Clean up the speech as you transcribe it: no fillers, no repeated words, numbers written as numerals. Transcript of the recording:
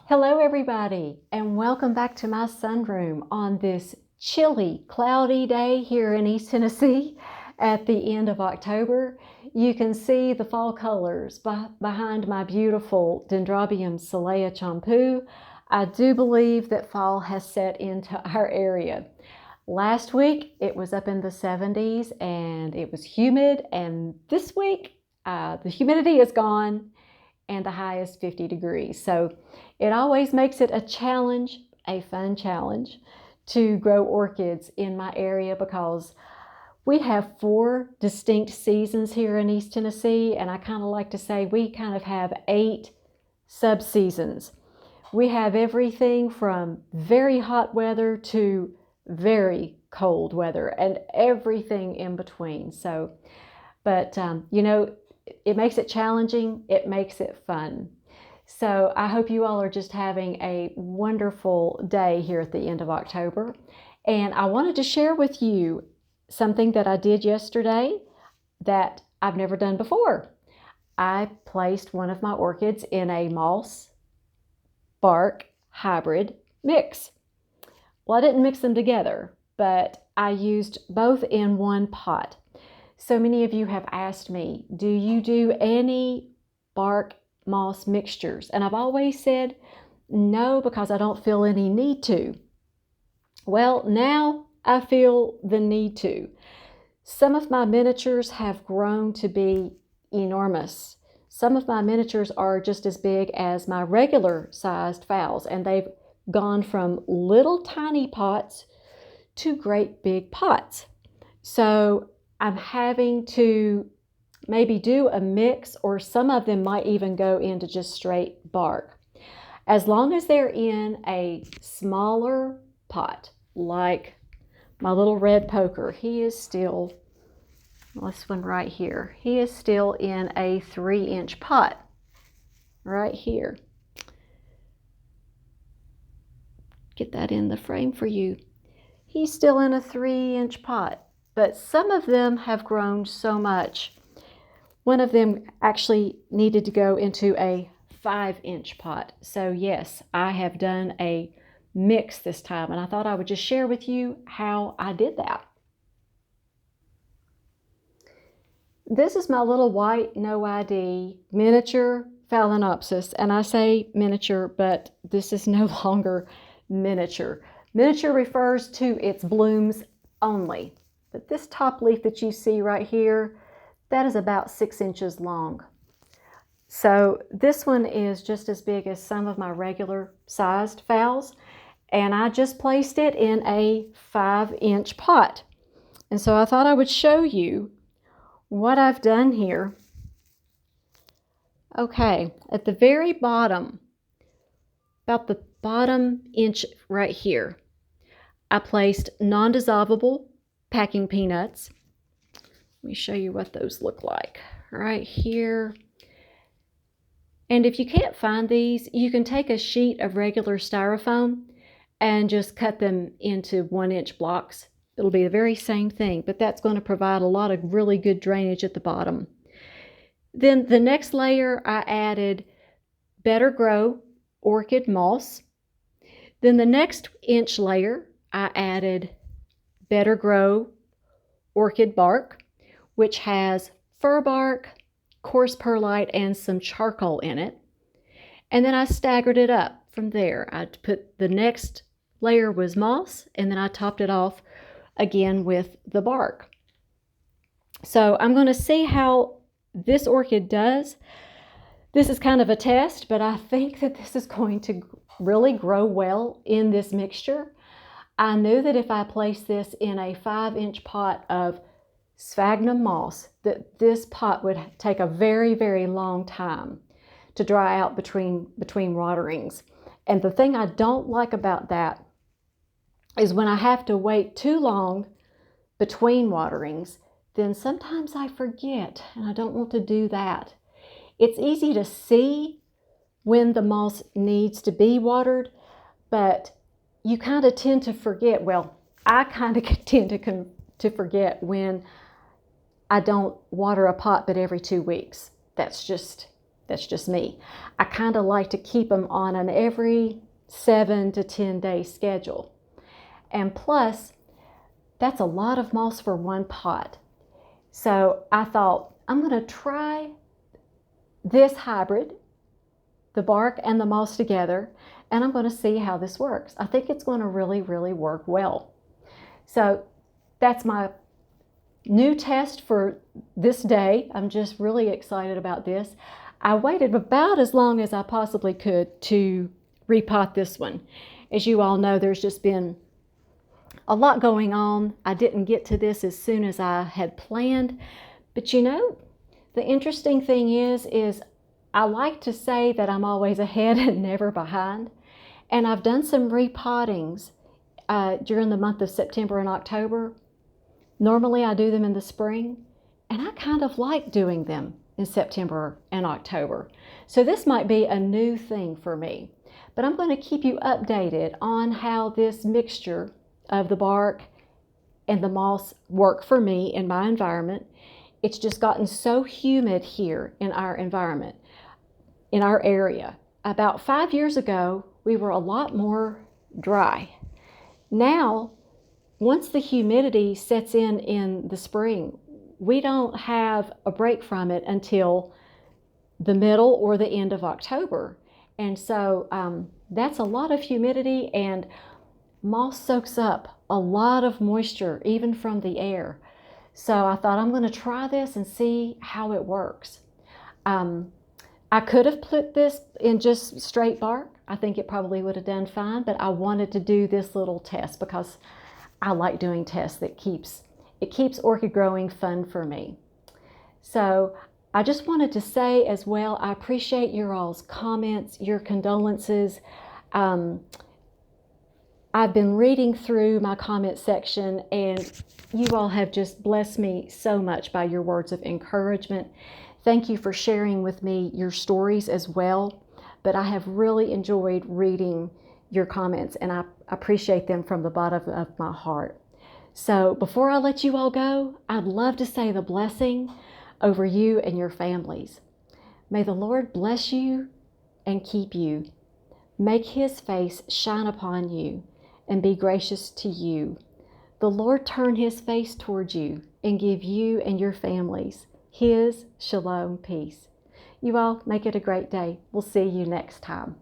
Hello everybody, and welcome back to my sunroom on this chilly, cloudy day here in East Tennessee at the end of October. You can see the fall colors behind my beautiful Dendrobium Solea Champu. I do believe that fall has set into our area. Last week it was up in the 70s and it was humid, and this week the humidity is gone and the high is 50 degrees. So it always makes it a challenge, a fun challenge, to grow orchids in my area because we have 4 distinct seasons here in East Tennessee, and I kind of like to say we kind of have 8 sub-seasons. We have everything from very hot weather to very cold weather and everything in between. So, but it makes it challenging, it makes it fun. So I hope you all are just having a wonderful day here at the end of October. And I wanted to share with you something that I did yesterday that I've never done before. I placed one of my orchids in a moss bark hybrid mix. Well, I didn't mix them together, but I used both in one pot. So many of you have asked me, do you do any bark moss mixtures? And I've always said no, because I don't feel any need to. Well, now I feel the need to. Some of my miniatures have grown to be enormous. Some of my miniatures are just as big as my regular sized phals, and they've gone from little tiny pots to great big pots. So I'm having to maybe do a mix, or some of them might even go into just straight bark. As long as they're in a smaller pot, like my little red poker, he is still, this one right here, he is still in a 3-inch pot right here. Get that in the frame for you. He's still in a 3-inch pot. But some of them have grown so much. One of them actually needed to go into a 5-inch pot. So yes, I have done a mix this time, and I thought I would just share with you how I did that. This is my little white no ID miniature Phalenopsis, and I say miniature, but this is no longer miniature. Miniature refers to its blooms only. But this top leaf that you see right here, that is about 6 inches long. So this one is just as big as some of my regular sized phals, and I just placed it in a 5-inch pot. And so I thought I would show you what I've done here. Okay, at the very bottom, about the bottom inch right here, I placed non-dissolvable packing peanuts. Let me show you what those look like right here. And if you can't find these, you can take a sheet of regular styrofoam and just cut them into 1-inch blocks. It'll be the very same thing, but that's going to provide a lot of really good drainage at the bottom. Then the next layer, I added Better Grow orchid moss. Then the next inch layer, I added Better Grow orchid bark, which has fir bark, coarse perlite, and some charcoal in it. And then I staggered it up from there. I put the next layer was moss, and then I topped it off again with the bark. So I'm going to see how this orchid does. This is kind of a test, but I think that this is going to really grow well in this mixture. I knew that if I placed this in a 5-inch pot of sphagnum moss, that this pot would take a very, very long time to dry out between waterings. And the thing I don't like about that is when I have to wait too long between waterings, then sometimes I forget, and I don't want to do that. It's easy to see when the moss needs to be watered, but you kind of tend to forget. Well, I kind of tend to forget when I don't water a pot but every 2 weeks. That's just That's just me. I kind of like to keep them on an every 7 to 10 day schedule. And plus, that's a lot of moss for one pot. So I thought, I'm going to try this hybrid, the bark and the moss together, and I'm going to see how this works. I think it's going to really, really work well. So that's my new test for this day. I'm just really excited about this. I waited about as long as I possibly could to repot this one. As you all know, there's just been a lot going on. I didn't get to this as soon as I had planned, but you know, the interesting thing is I like to say that I'm always ahead and never behind. And I've done some repottings during the month of September and October. Normally I do them in the spring, and I kind of like doing them in September and October. So this might be a new thing for me, but I'm going to keep you updated on how this mixture of the bark and the moss work for me in my environment. It's just gotten so humid here in our environment, in our area. About 5 years ago, we were a lot more dry. Now, once the humidity sets in the spring, we don't have a break from it until the middle or the end of October. And so that's a lot of humidity, and moss soaks up a lot of moisture, even from the air. So I thought, I'm going to try this and see how it works. I could have put this in just straight bark. I think it probably would have done fine, but I wanted to do this little test because I like doing tests that keeps orchid growing fun for me. So I just wanted to say as well, I appreciate your all's comments, your condolences. I've been reading through my comment section, and you all have just blessed me so much by your words of encouragement. Thank you for sharing with me your stories as well. But I have really enjoyed reading your comments, and I appreciate them from the bottom of my heart. So before I let you all go, I'd love to say the blessing over you and your families. May the Lord bless you and keep you. Make His face shine upon you and be gracious to you. The Lord turn His face towards you and give you and your families His shalom peace. You all make it a great day. We'll see you next time.